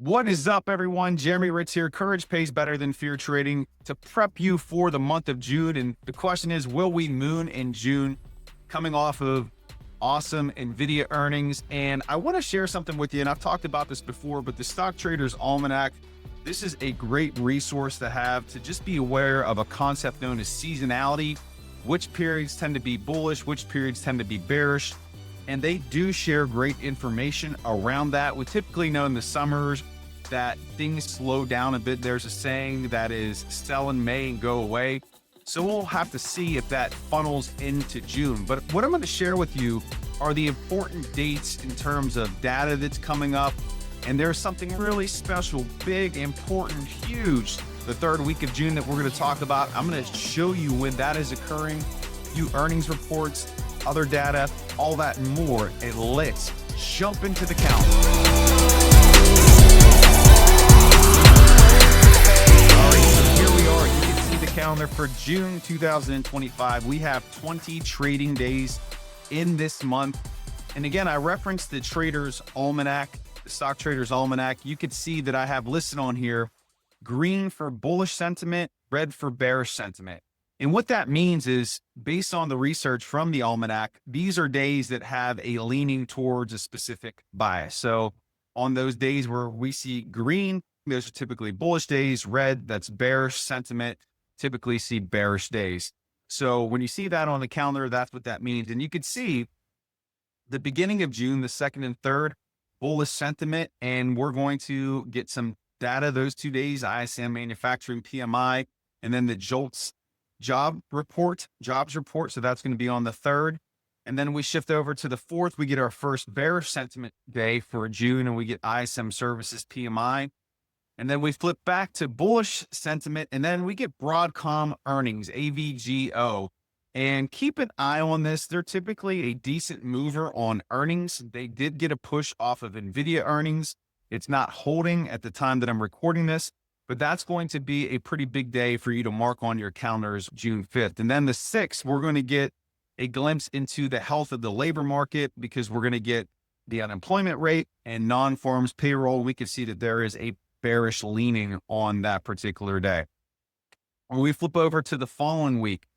What is up, everyone? Jeremy Hritz here. Courage pays better than fear trading to prep you for the month of June. And the question is, will we moon in June? Coming off of awesome NVIDIA earnings. And I want to share something with you. And I've talked about this before, but the Stock Traders Almanac, this is a great resource to have to just be aware of a concept known as seasonality, which periods tend to be bullish, which periods tend to be bearish. And they do share great information around that. We typically know in the summers that things slow down a bit. There's a saying that is sell in May and go away. So we'll have to see if that funnels into June. But what I'm going to share with you are the important dates in terms of data that's coming up. And there's something really special, big, important, huge, the third week of June that we're going to talk about. I'm going to show you when that is occurring, few earnings reports, other data, all that and more. And let's jump into the calendar. All right, so here we are. You can see the calendar for June 2025. We have 20 trading days in this month. And again, I referenced the Traders Almanac, the Stock Traders Almanac. You could see that I have listed on here green for bullish sentiment, red for bearish sentiment. And what that means is, based on the research from the Almanac, these are days that have a leaning towards a specific bias. So on those days where we see green, those are typically bullish days. Red, that's bearish sentiment, typically see bearish days. So when you see that on the calendar, that's what that means. And you could see the beginning of June, the 2nd and 3rd, bullish sentiment. And we're going to get some data those 2 days, ISM manufacturing PMI, and then the JOLTS jobs report. So that's going to be on the 3rd. And then we shift over to the 4th. We get our first bearish sentiment day for June, and we get ISM services PMI. And then we flip back to bullish sentiment, and then we get Broadcom earnings, AVGO. And keep an eye on this. They're typically a decent mover on earnings. They did get a push off of NVIDIA earnings. It's not holding at the time that I'm recording this, but that's going to be a pretty big day for you to mark on your calendars, June 5th. And then the 6th, we're going to get a glimpse into the health of the labor market, because we're going to get the unemployment rate and non-farms payroll. We can see that there is a bearish leaning on that particular day. When we flip over to the following week,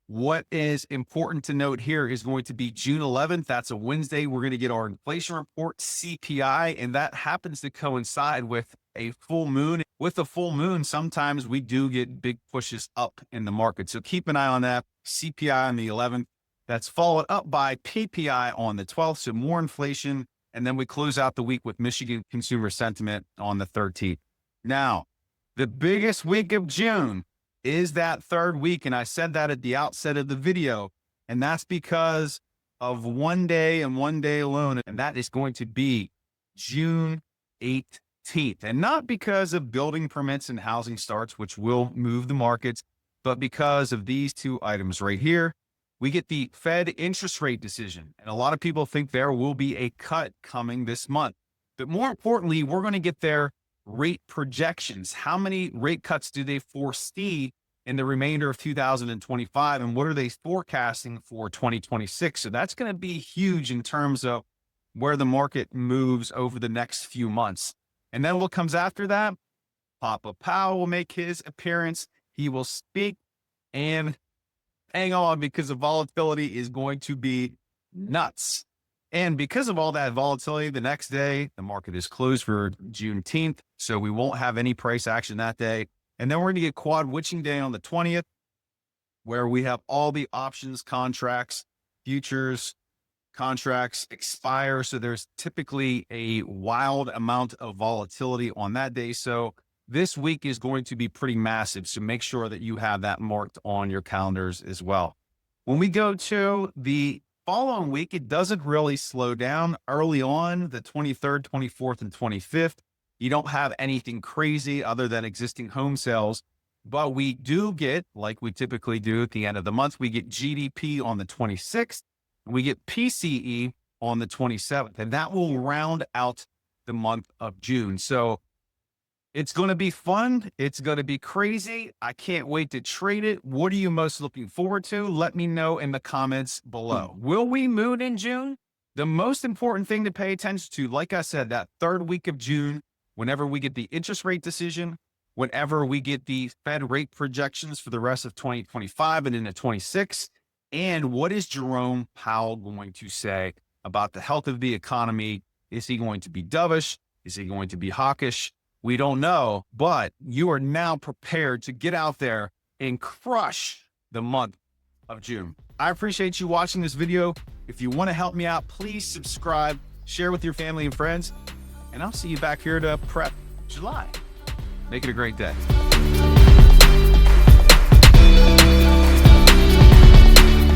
what is important to note here is going to be June 11th. That's a Wednesday. We're going to get our inflation report, CPI, and that happens to coincide with a full moon. With a full moon, sometimes we do get big pushes up in the market. So keep an eye on that. CPI on the 11th. That's followed up by PPI on the 12th. So more inflation. And then we close out the week with Michigan consumer sentiment on the 13th. Now, the biggest week of June is that 3rd week. And I said that at the outset of the video, and that's because of one day and one day alone. And that is going to be June 18th. And not because of building permits and housing starts, which will move the markets, but because of these two items right here. We get the Fed interest rate decision. And a lot of people think there will be a cut coming this month. But more importantly, we're going to get their rate projections. How many rate cuts do they foresee in the remainder of 2025? And what are they forecasting for 2026? So that's going to be huge in terms of where the market moves over the next few months. And then what comes after that? Papa Powell will make his appearance. He will speak, and hang on, because the volatility is going to be nuts. And because of all that volatility, the next day, the market is closed for Juneteenth. So we won't have any price action that day. And then we're going to get quad witching day on the 20th, where we have all the options contracts, futures contracts expire. So there's typically a wild amount of volatility on that day. So this week is going to be pretty massive. So make sure that you have that marked on your calendars as well. When we go to the following week, it doesn't really slow down. Early on, the 23rd, 24th, and 25th, you don't have anything crazy other than existing home sales. But we do get, like we typically do at the end of the month, we get GDP on the 26th. We get PCE on the 27th. And that will round out the month of June. So it's going to be fun. It's going to be crazy. I can't wait to trade it. What are you most looking forward to? Let me know in the comments below. Will we moon in June? The most important thing to pay attention to, like I said, that 3rd week of June, whenever we get the interest rate decision, whenever we get the Fed rate projections for the rest of 2025 and into 26, and what is Jerome Powell going to say about the health of the economy? Is he going to be dovish? Is he going to be hawkish? We don't know, but you are now prepared to get out there and crush the month of June. I appreciate you watching this video. If you want to help me out, please subscribe, share with your family and friends, and I'll see you back here to prep July. Make it a great day.